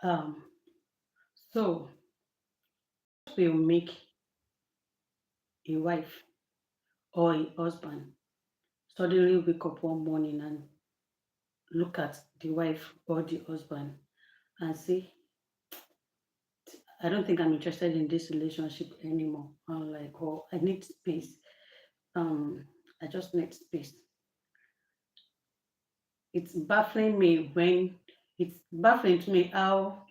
Um, so will make a wife or a husband suddenly wake up one morning and look at the wife or the husband and say, I don't think I'm interested in this relationship anymore. I'm like, oh, I need space. Um, I just need space. It's baffling me when it's baffling to me how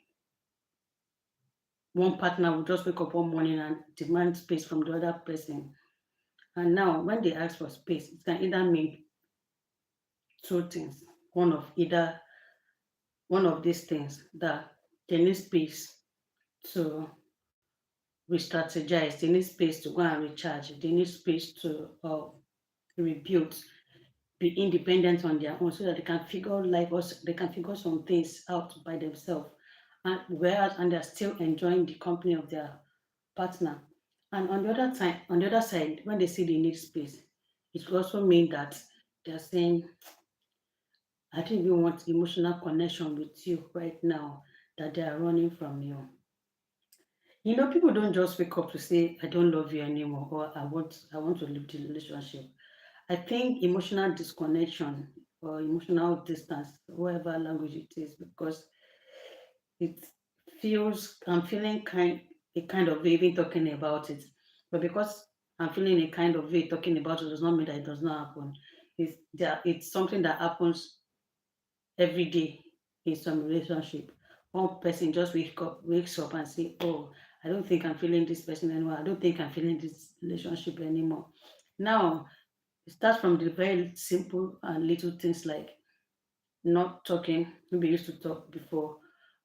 one partner will just wake up one morning and demand space from the other person. And now, when they ask for space, it can either mean two things. One of these things that they need space to re-strategize, they need space to go and recharge, they need space to rebuild, be independent on their own so that they can figure life or they can figure some things out by themselves. And whereas and they're still enjoying the company of their partner. And on the other side, when they say they need space, it will also mean that they're saying, I don't even want emotional connection with you right now, that they are running from you. People don't just wake up to say, I don't love you anymore, or I want to leave the relationship. I think emotional disconnection or emotional distance, whatever language it is, because it feels I'm feeling a kind of way even talking about it. But because I'm feeling a kind of way talking about it does not mean that it does not happen. It's something that happens every day in some relationship. One person just wakes up and say, oh, I don't think I'm feeling this person anymore. I don't think I'm feeling this relationship anymore. Now it starts from the very simple and little things like not talking. Maybe you used to talk before,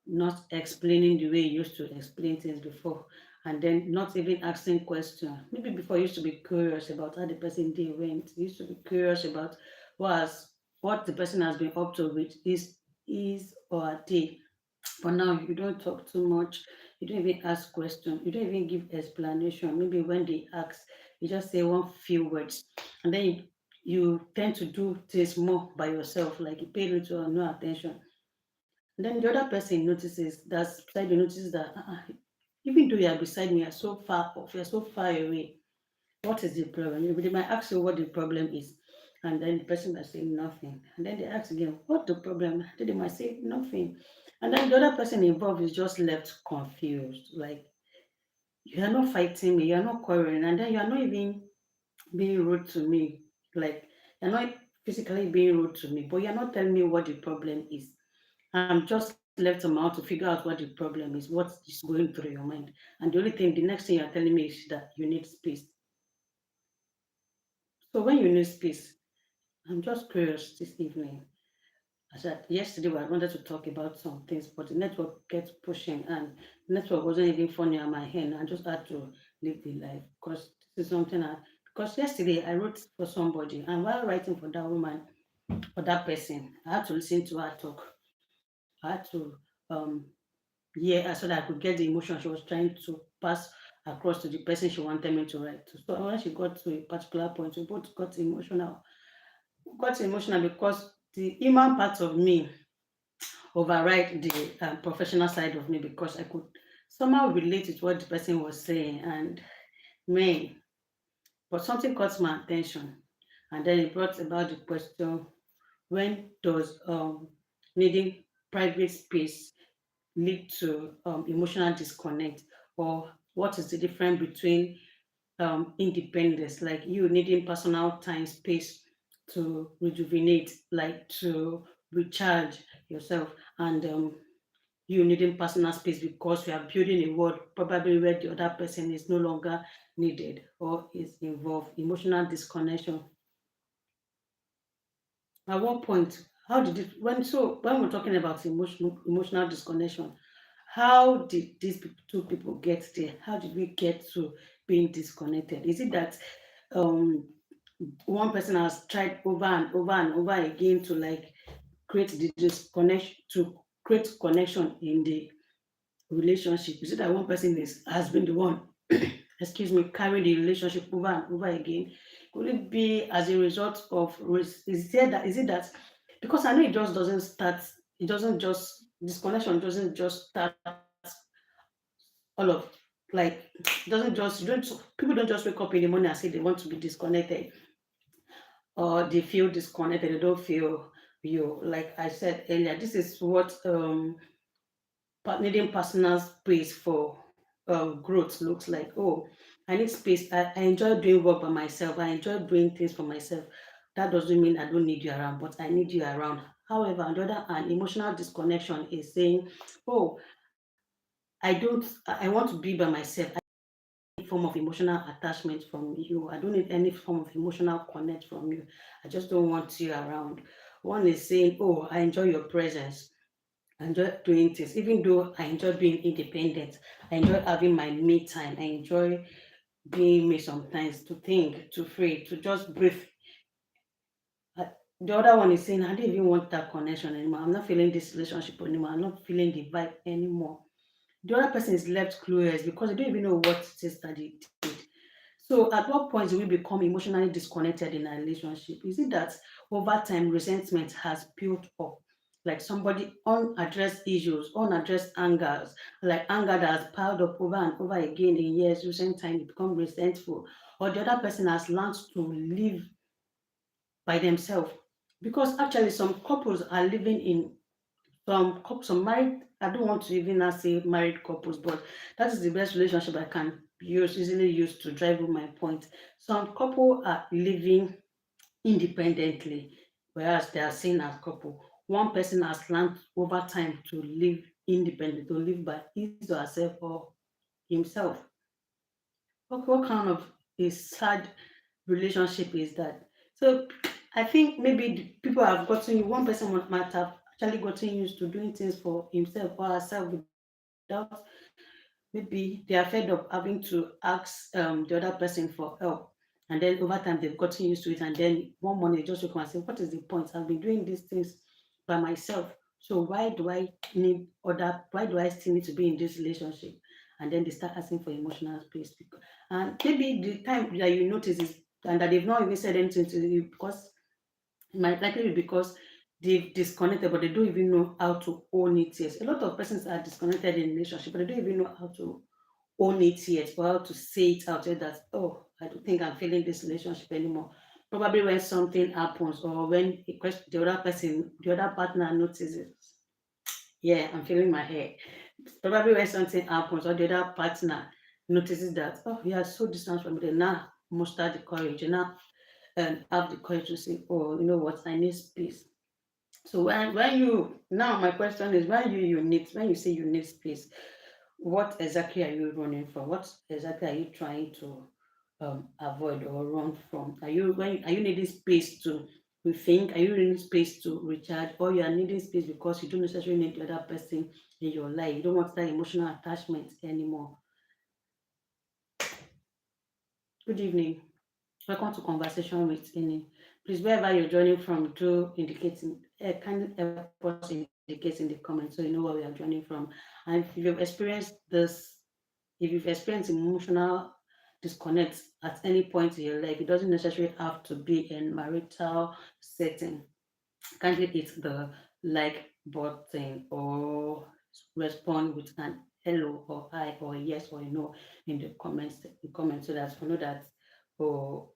not explaining the way you used to explain things before, and then not even asking questions. Maybe before you used to be curious about how the person day went. You used to be curious about what the person has been up to with his or her day. But now you don't talk too much. You don't even ask questions. You don't even give explanation. Maybe when they ask, you just say one few words, and then you tend to do things more by yourself, like you pay little or no attention. And then the other person notices that side, you notice that even though you are beside me, you're so far off, you're so far away. What is the problem? They might ask you what the problem is, and then the person might say nothing. And then they ask again, what the problem? Then they might say nothing. And then the other person involved is just left confused. Like, you are not fighting me, you're not quarreling, and then you are not even being rude to me. Like, you're not physically being rude to me, but you're not telling me what the problem is. I'm just left to mouth to figure out what the problem is, what is going through your mind. And the next thing you're telling me is that you need space. So when you need space, I'm just curious this evening. I said yesterday I wanted to talk about some things, but the network kept pushing and the network wasn't even funny on my hand. I just had to live the life because this is something because yesterday I wrote for somebody and while writing for that woman, for that person, I had to listen to her talk. I had to um hear her so that I could get the emotion she was trying to pass across to the person she wanted me to write to. So when she got to a particular point, we both got emotional. Got emotional because the human part of me override the professional side of me because I could somehow relate with what the person was saying. And man, but something caught my attention. And then it brought about the question, when does needing private space lead to emotional disconnect? Or what is the difference between independence, like you needing personal time, space to rejuvenate, like to recharge yourself, and you needing personal space because you are building a world probably where the other person is no longer needed or is involved. Emotional disconnection. At one point, how did it when we're talking about emotional disconnection, how did these two people get there? How did we get to being disconnected? Is it that um one person has tried over and over and over again to like create the disconnection to create connection in the relationship? Is it that one person has been the one, excuse me, carrying the relationship over and over again? Could it be as a result of is it that because I know it just doesn't start, it doesn't just disconnection doesn't just start all of like doesn't just you don't people don't just wake up in the morning and say they want to be disconnected or they feel disconnected, they don't feel you. Like I said earlier, this is what needing personal space for growth looks like. Oh, I need space. I enjoy doing work by myself. I enjoy doing things for myself. That doesn't mean I don't need you around, but I need you around. However, on the other hand, emotional disconnection is saying, oh, I want to be by myself. Form of emotional attachment from you. I don't need any form of emotional connect from you. I just don't want you around. One is saying, oh, I enjoy your presence. I enjoy doing things, even though I enjoy being independent. I enjoy having my me time. I enjoy being me sometimes to think, to free, to just breathe. Uh, the other one is saying, I don't even want that connection anymore. I'm not feeling this relationship anymore. I'm not feeling the vibe anymore. The other person is left clueless because they don't even know what it is that they did. So, at what point do we become emotionally disconnected in a relationship? Is it that over time resentment has built up? Like somebody unaddressed issues, unaddressed angers, like anger that has piled up over and over again in years, recent time, it become resentful, or the other person has learned to live by themselves. Because actually, some couples are living in some married, I don't want to even now say married couples, but that is the best relationship I can easily use to drive home my point. Some couple are living independently, whereas they are seen as couple. One person has learned over time to live independently, to live by his or herself or himself. What kind of a sad relationship is that? So I think maybe people have gotten, one person might have actually gotten used to doing things for himself or herself without, maybe they are fed up having to ask the other person for help. And then over time they've gotten used to it. And then one morning they just look and say, what is the point? I've been doing these things by myself. So why do I still need to be in this relationship? And then they start asking for emotional space. And maybe the time that you notice is and that they've not even said anything to you because it might likely be because they've disconnected, but they don't even know how to own it yet. A lot of persons are disconnected in relationship, but they don't even know how to own it yet or how to say it out there that, oh, I don't think I'm feeling this relationship anymore. Probably when something happens or when the other person, the other partner notices, yeah, I'm feeling my hair. Probably when something happens or the other partner notices that, oh, you are so distant from me, they now muster the courage, you now have the courage to say, oh, you know what, I need space. So when you now my question is when you say you need space, what exactly are you running from? What exactly are you trying to avoid or run from? Are you needing space to rethink? Are you needing space to recharge, or you are needing space because you don't necessarily need the other person in your life? You don't want that emotional attachment anymore. Good evening. Welcome to Conversation with Ini. Please, wherever you're joining from, do indicating, kindly help us indicate in the comments so you know where we are joining from. And if you've experienced emotional disconnect at any point in your life, it doesn't necessarily have to be in marital setting. Kindly hit the like button or respond with an hello or hi or yes or no in the comments so that we know that, oh,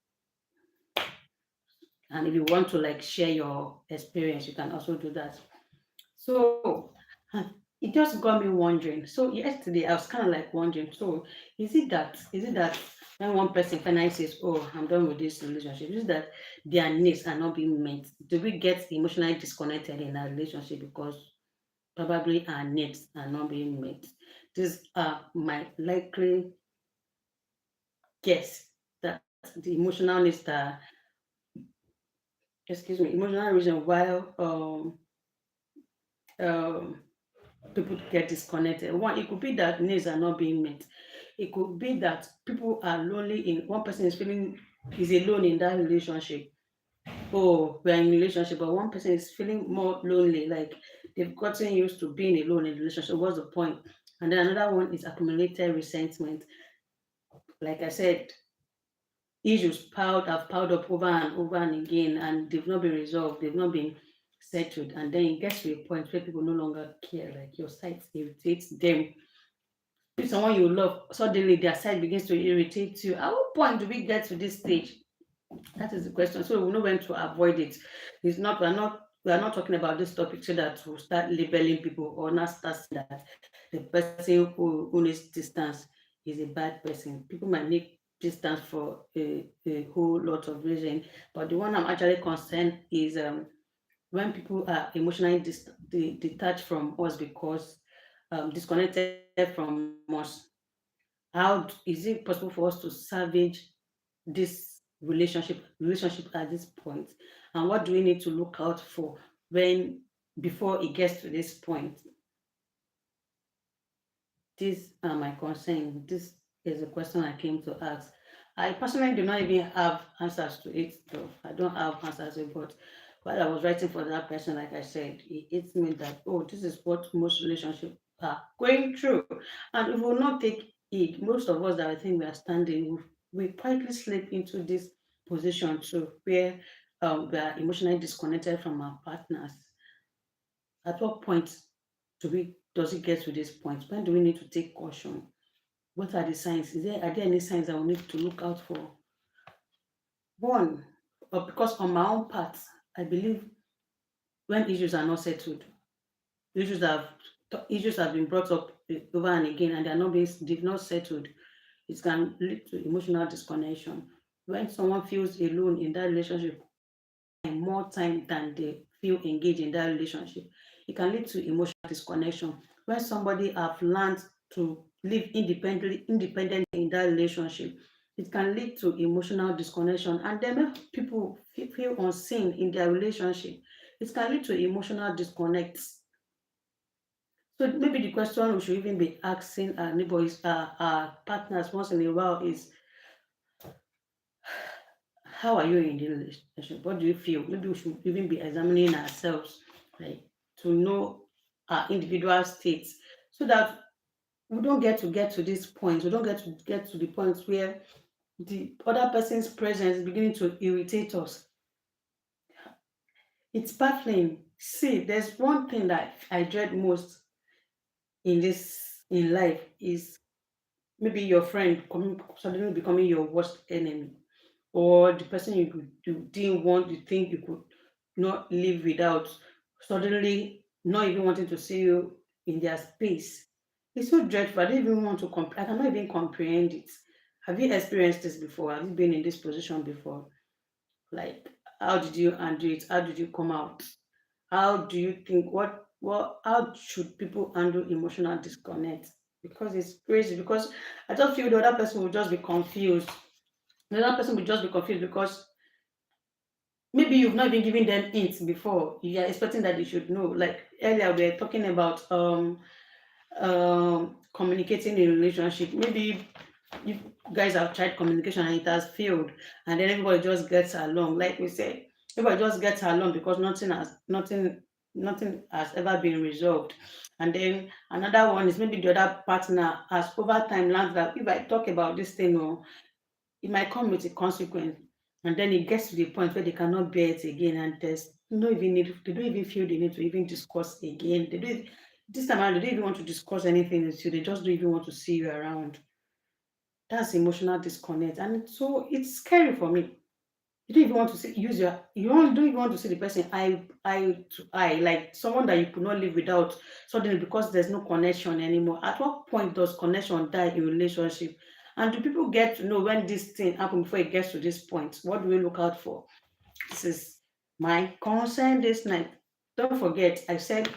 and if you want to like share your experience, you can also do that. So it just got me wondering. So yesterday I was kind of like wondering. So is it that when one person finally says, "Oh, I'm done with this relationship," is it that their needs are not being met? Do we get emotionally disconnected in a relationship because probably our needs are not being met? These are my likely guess that the emotional needs are, excuse me, emotional reason why um people get disconnected. One, it could be that needs are not being met. It could be that people are lonely in one person is alone in that relationship. Oh, we're in a relationship, but one person is feeling more lonely, like they've gotten used to being alone in a relationship. What's the point? And then another one is accumulated resentment. Like I said, issues piled up over and over and again, and they've not been resolved, they've not been settled, and then it gets to a point where people no longer care, like your sight irritates them. If someone you love, suddenly their sight begins to irritate you. At what point do we get to this stage? That is the question. So we know when to avoid it. It's not we are not talking about this topic so that we'll start labeling people or not start saying that the person who needs distance is a bad person. People might need distance for a whole lot of reasons. But the one I'm actually concerned is when people are emotionally detached from us because disconnected from us. Is it possible for us to salvage this relationship at this point, and what do we need to look out for when before it gets to this point? These are my concerns. This is a question I came to ask. I personally do not even have answers to it, though. I don't have answers to it, but while I was writing for that person, like I said, it hits me that, oh, this is what most relationships are going through. And if we will not take it, most of us that I think we are standing, we quietly slip into this position too, where we are emotionally disconnected from our partners. At what point does it get to this point? When do we need to take caution? What are the signs? Are there any signs that we need to look out for? One, because on my own part, I believe when issues are not settled, issues have issues have been brought up over and again, and they've not settled. It can lead to emotional disconnection. When someone feels alone in that relationship, more time than they feel engaged in that relationship, it can lead to emotional disconnection. When somebody have learned to live independently in that relationship, it can lead to emotional disconnection, and then make people feel unseen in their relationship. It can lead to emotional disconnects. So maybe the question we should even be asking our neighbors, our partners once in a while is, how are you in the relationship? What do you feel? Maybe we should even be examining ourselves, like to know our individual states, so that we don't get to this point. We don't get to the point where the other person's presence is beginning to irritate us. It's baffling. See, there's one thing that I dread most in life is maybe your friend suddenly becoming your worst enemy, or the person you didn't want, you think you could not live without, suddenly not even wanting to see you in their space. It's so dreadful. I don't even want to I cannot even comprehend it. Have you experienced this before? Have you been in this position before? Like, how did you handle it? How did you come out? How do you think how should people handle emotional disconnect? Because it's crazy. Because I just feel the other person will just be confused. The other person will just be confused because maybe you've not been giving them hints before. You are expecting that they should know. Like earlier, we were talking about communicating in relationship. Maybe you guys have tried communication and it has failed, and then everybody just gets along. Like we said, everybody just gets along because nothing has ever been resolved. And then another one is maybe the other partner has over time learned that if I talk about this thing, or it might come with a consequence, and then it gets to the point where they cannot bear it again, and they don't even feel the need to even discuss again. This time around, they don't even want to discuss anything with you. They just don't even want to see you around. That's emotional disconnect, and so it's scary for me. You don't even want to see use your don't even want to see the person eye to eye, like someone that you could not live without, suddenly because there's no connection anymore. At what point does connection die in relationship? And do people get to know when this thing happen before it gets to this point? What do we look out for? This is my concern this night. Don't forget, I said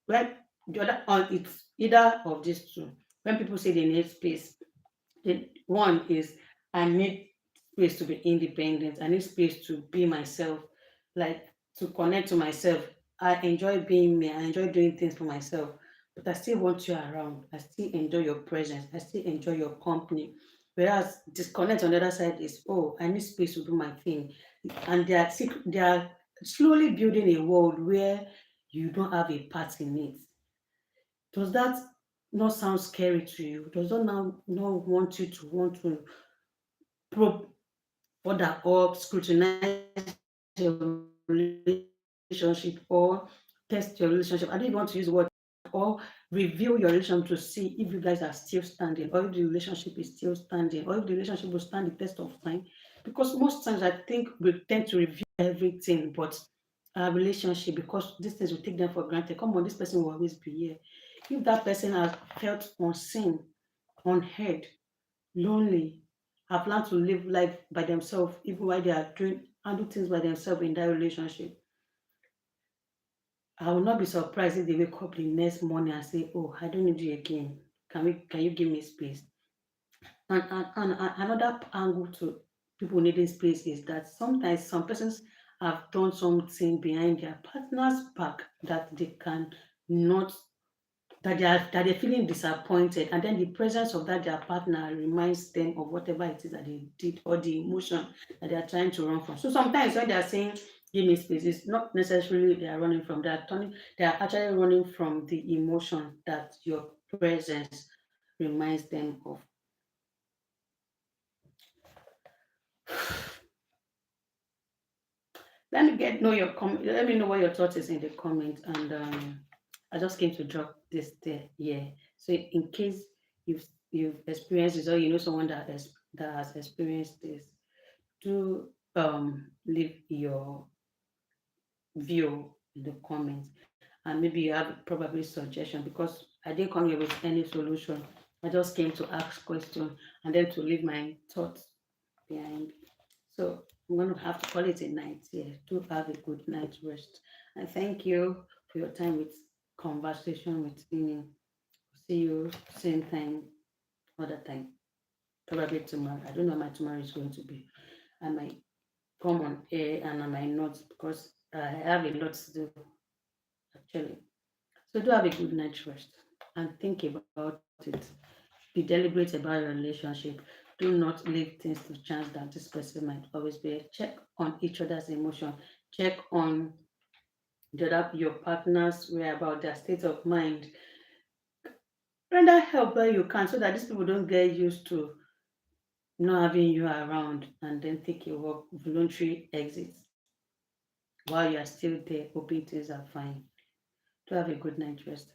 when the other on it's either of these two. When people say they need space, the one is I need space to be independent. I need space to be myself, like to connect to myself. I enjoy being me. I enjoy doing things for myself, but I still want you around. I still enjoy your presence. I still enjoy your company. Whereas disconnect on the other side is, oh, I need space to do my thing, and they are slowly building a world where you don't have a part in it. Does that not sound scary to you? Does that now not want you to want to probe further up, scrutinize your relationship? relationship or test your relationship. I don't even want to use the word or review your relationship to see if you guys are still standing or if the relationship is still standing or if the relationship will stand the test of time. Because most times I think we tend to review everything, but our relationship, because these things we take them for granted. Come on, this person will always be here. If that person has felt unseen, unheard, lonely, have learned to live life by themselves, even while they are doing handle things by themselves in that relationship, I will not be surprised if they wake up the next morning and say, "Oh, I don't need you again. Can you give me space?" And another angle to people needing space is that sometimes some persons have done something behind their partner's back that they can not that they're feeling disappointed, and then the presence of that their partner reminds them of whatever it is that they did or the emotion that they are trying to run from. So sometimes when they are saying give me space, it's not necessarily they are running from that turning, they are actually running from the emotion that your presence reminds them of. Let me know what your thoughts is in the comment, and I just came to drop this there. Yeah. So in case you've experienced this or you know someone that has experienced this, do leave your view in the comments, and maybe you have probably suggestion, because I didn't come here with any solution. I just came to ask questions and then to leave my thoughts behind. So I'm going to have to call it a night here. Do have a good night rest. And thank you for your time with conversation with me. See you same time, other time. Probably tomorrow. I don't know how my tomorrow is going to be. I might come on air and I might not, because I have a lot to do actually. So do have a good night rest and think about it. Be deliberate about your relationship. Do not leave things to chance that this person might always be. Check on each other's emotion. Check on your partner's whereabout, their state of mind. Render help where you can so that these people don't get used to not having you around and then take a walk, voluntary exits while you are still there, hoping things are fine. To have a good night rest.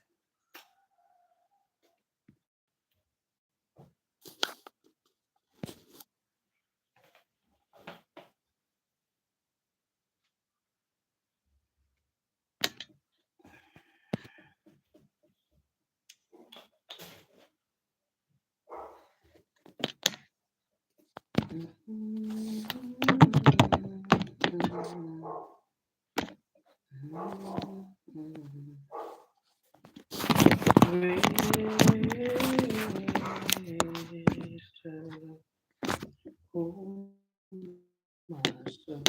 Oh, my soul.